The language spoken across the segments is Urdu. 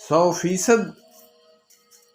100%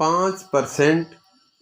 5%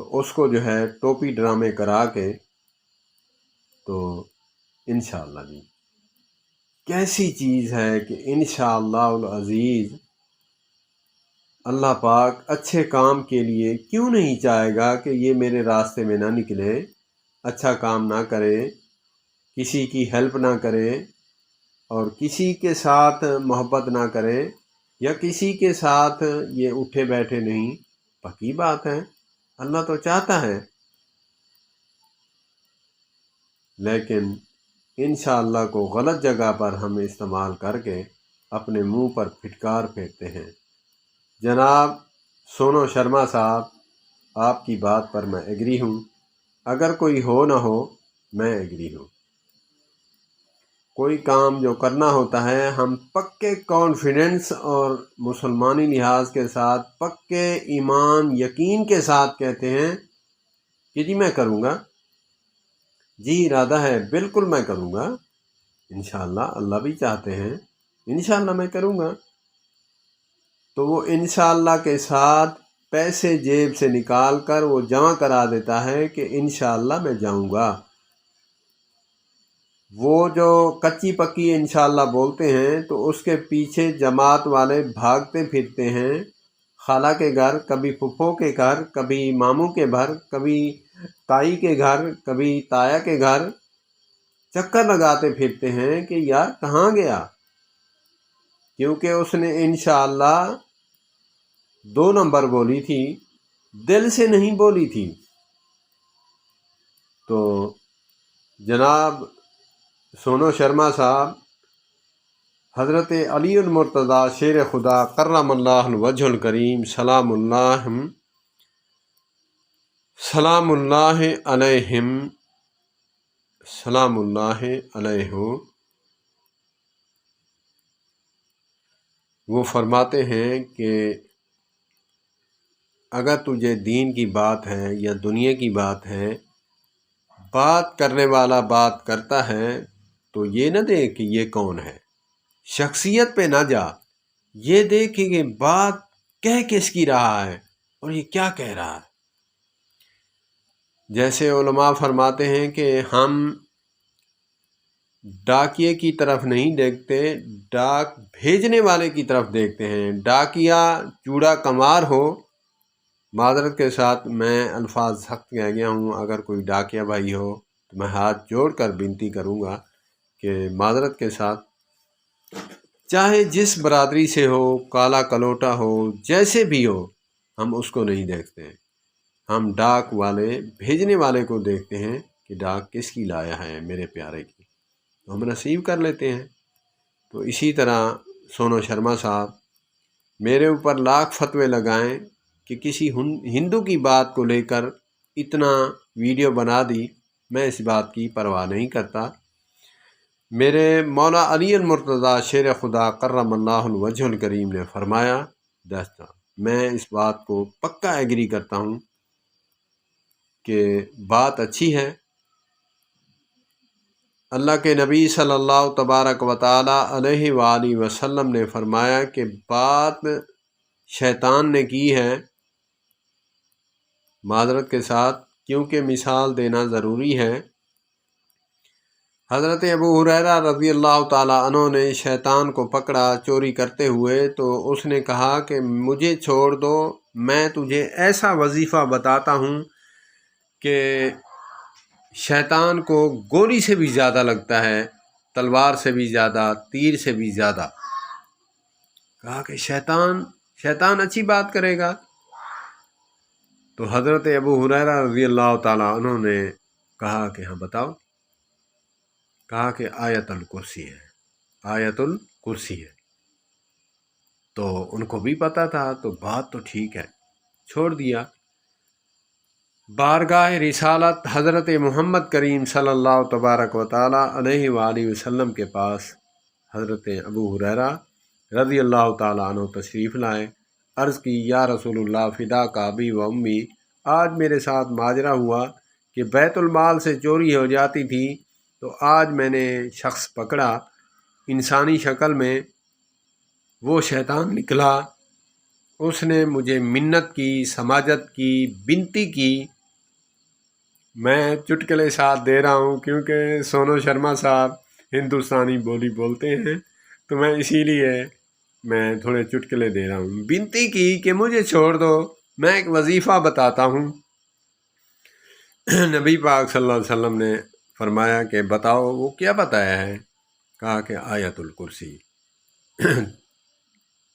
تو اس کو جو ہے ٹوپی ڈرامے کرا کے تو انشاءاللہ جی کیسی چیز ہے کہ انشاءاللہ العزیز اللہ پاک اچھے کام کے لیے کیوں نہیں چاہے گا کہ یہ میرے راستے میں نہ نکلے، اچھا کام نہ کرے، کسی کی ہیلپ نہ کرے اور کسی کے ساتھ محبت نہ کرے یا کسی کے ساتھ یہ اٹھے بیٹھے نہیں۔ پکی بات ہے، اللہ تو چاہتا ہے، لیکن انشاءاللہ کو غلط جگہ پر ہم استعمال کر کے اپنے منہ پر پھٹکار پھیرتے ہیں۔ جناب سونو شرما صاحب، آپ کی بات پر میں ایگری ہوں، اگر کوئی ہو نہ ہو میں ایگری ہوں۔ کوئی کام جو کرنا ہوتا ہے ہم پکے کانفیڈنس اور مسلمانی لحاظ کے ساتھ پکے ایمان یقین کے ساتھ کہتے ہیں کہ جی میں کروں گا، جی ارادہ ہے بالکل میں کروں گا، انشاءاللہ اللہ بھی چاہتے ہیں انشاءاللہ میں کروں گا۔ تو وہ انشاءاللہ کے ساتھ پیسے جیب سے نکال کر وہ جمع کرا دیتا ہے کہ انشاءاللہ میں جاؤں گا۔ وہ جو کچی پکی انشاءاللہ بولتے ہیں تو اس کے پیچھے جماعت والے بھاگتے پھرتے ہیں، خالہ کے گھر، کبھی پھپھو کے گھر، کبھی ماموں کے گھر، کبھی تائی کے گھر، کبھی تایا کے گھر، چکر لگاتے پھرتے ہیں کہ یار کہاں گیا، کیونکہ اس نے انشاءاللہ 2 نمبر بولی تھی، دل سے نہیں بولی تھی۔ تو جناب سونو شرما صاحب، حضرت علی المرتضیٰ شیر خدا کرم اللہ وجہ الکریم سلام اللہ علیہم سلام اللہ علیہ، وہ فرماتے ہیں کہ اگر تجھے دین کی بات ہے یا دنیا کی بات ہے، بات کرنے والا بات کرتا ہے تو یہ نہ دیکھ کہ یہ کون ہے، شخصیت پہ نہ جا، یہ دیکھ کہ بات کہہ کس کی رہا ہے اور یہ کیا کہہ رہا ہے۔ جیسے علماء فرماتے ہیں کہ ہم ڈاکیے کی طرف نہیں دیکھتے، ڈاک بھیجنے والے کی طرف دیکھتے ہیں۔ ڈاکیا چوڑا کمار ہو، معذرت کے ساتھ میں الفاظ سخت کہہ گیا ہوں، اگر کوئی ڈاکیا بھائی ہو تو میں ہاتھ جوڑ کر بنتی کروں گا کہ معذرت کے ساتھ، چاہے جس برادری سے ہو، کالا کلوٹا ہو، جیسے بھی ہو، ہم اس کو نہیں دیکھتے، ہم ڈاک والے بھیجنے والے کو دیکھتے ہیں کہ ڈاک کس کی لایا ہے میرے پیارے کی، تو ہم ریسیو کر لیتے ہیں۔ تو اسی طرح سونو شرما صاحب میرے اوپر لاکھ فتوے لگائیں کہ کسی ہندو کی بات کو لے کر اتنا ویڈیو بنا دی، میں اس بات کی پرواہ نہیں کرتا۔ میرے مولا علی المرتضیٰ شیر خدا کرم اللہ وجہ الکریم نے فرمایا، دستا میں اس بات کو پکا ایگری کرتا ہوں کہ بات اچھی ہے۔ اللہ کے نبی صلی اللہ تبارک و تعالی علیہ وآلہ وسلم نے فرمایا کہ بات شیطان نے کی ہے، معذرت کے ساتھ کیونکہ مثال دینا ضروری ہے۔ حضرت ابو ہریرہ رضی اللہ تعالیٰ عنہ نے شیطان کو پکڑا چوری کرتے ہوئے، تو اس نے کہا کہ مجھے چھوڑ دو، میں تجھے ایسا وظیفہ بتاتا ہوں کہ شیطان کو گولی سے بھی زیادہ لگتا ہے، تلوار سے بھی زیادہ، تیر سے بھی زیادہ۔ کہا کہ شیطان اچھی بات کرے گا۔ تو حضرت ابو ہریرہ رضی اللہ تعالیٰ عنہ نے کہا کہ ہاں بتاؤ۔ کہا کہ آیت الکرسی ہے، آیت الکرسی ہے۔ تو ان کو بھی پتہ تھا، تو بات تو ٹھیک ہے، چھوڑ دیا۔ بارگاہ رسالت حضرت محمد کریم صلی اللہ تبارک و تعالی علیہ وآلہ وسلم کے پاس حضرت ابو ہریرہ رضی اللہ تعالیٰ عنہ تشریف لائے۔ عرض کی یا رسول اللہ فدا کا ابی و امی، آج میرے ساتھ ماجرا ہوا کہ بیت المال سے چوری ہو جاتی تھی، تو آج میں نے شخص پکڑا انسانی شکل میں، وہ شیطان نکلا، اس نے مجھے منت کی، سماجت کی، بنتی کی۔ میں چٹکلے ساتھ دے رہا ہوں کیونکہ سونو شرما صاحب ہندوستانی بولی بولتے ہیں، تو میں اسی لیے میں تھوڑے چٹکلے دے رہا ہوں۔ بنتی کی کہ مجھے چھوڑ دو، میں ایک وظیفہ بتاتا ہوں۔ نبی پاک صلی اللہ علیہ وسلم نے فرمایا کہ بتاؤ، وہ کیا بتایا ہے؟ کہا کہ آیت الکرسی۔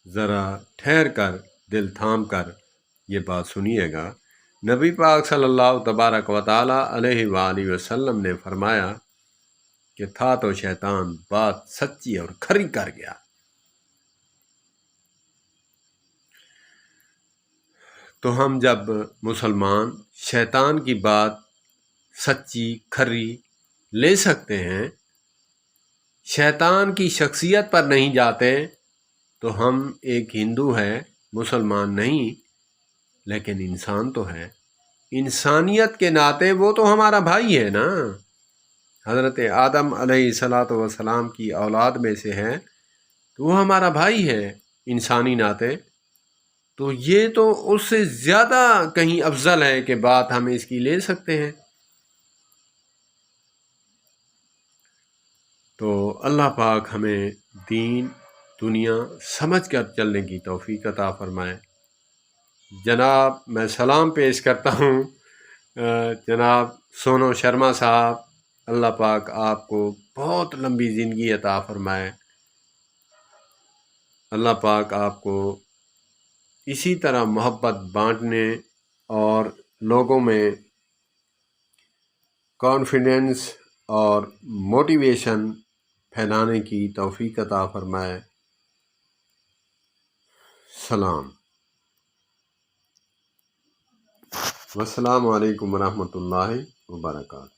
ذرا ٹھہر کر، دل تھام کر یہ بات سنیے گا۔ نبی پاک صلی اللہ تبارک و تعالی علیہ وآلہ وسلم نے فرمایا کہ تھا تو شیطان بات سچی اور کھری کر گیا۔ تو ہم جب مسلمان شیطان کی بات سچی کھری لے سکتے ہیں، شیطان کی شخصیت پر نہیں جاتے، تو ہم ایک ہندو ہے، مسلمان نہیں، لیکن انسان تو ہے۔ انسانیت کے ناطے وہ تو ہمارا بھائی ہے نا، حضرت آدم علیہ السلام کی اولاد میں سے ہے، تو وہ ہمارا بھائی ہے انسانی ناطے۔ تو یہ تو اس سے زیادہ کہیں افضل ہے کہ بات ہم اس کی لے سکتے ہیں۔ تو اللہ پاک ہمیں دین دنیا سمجھ کر چلنے کی توفیق عطا فرمائے۔ جناب میں سلام پیش کرتا ہوں جناب سونو شرما صاحب، اللہ پاک آپ کو بہت لمبی زندگی عطا فرمائے۔ اللہ پاک آپ کو اسی طرح محبت بانٹنے اور لوگوں میں کانفیڈنس اور موٹیویشن پھیلانے کی توفیق عطا فرمائے۔ سلام، والسلام علیکم ورحمۃ اللہ وبرکاتہ۔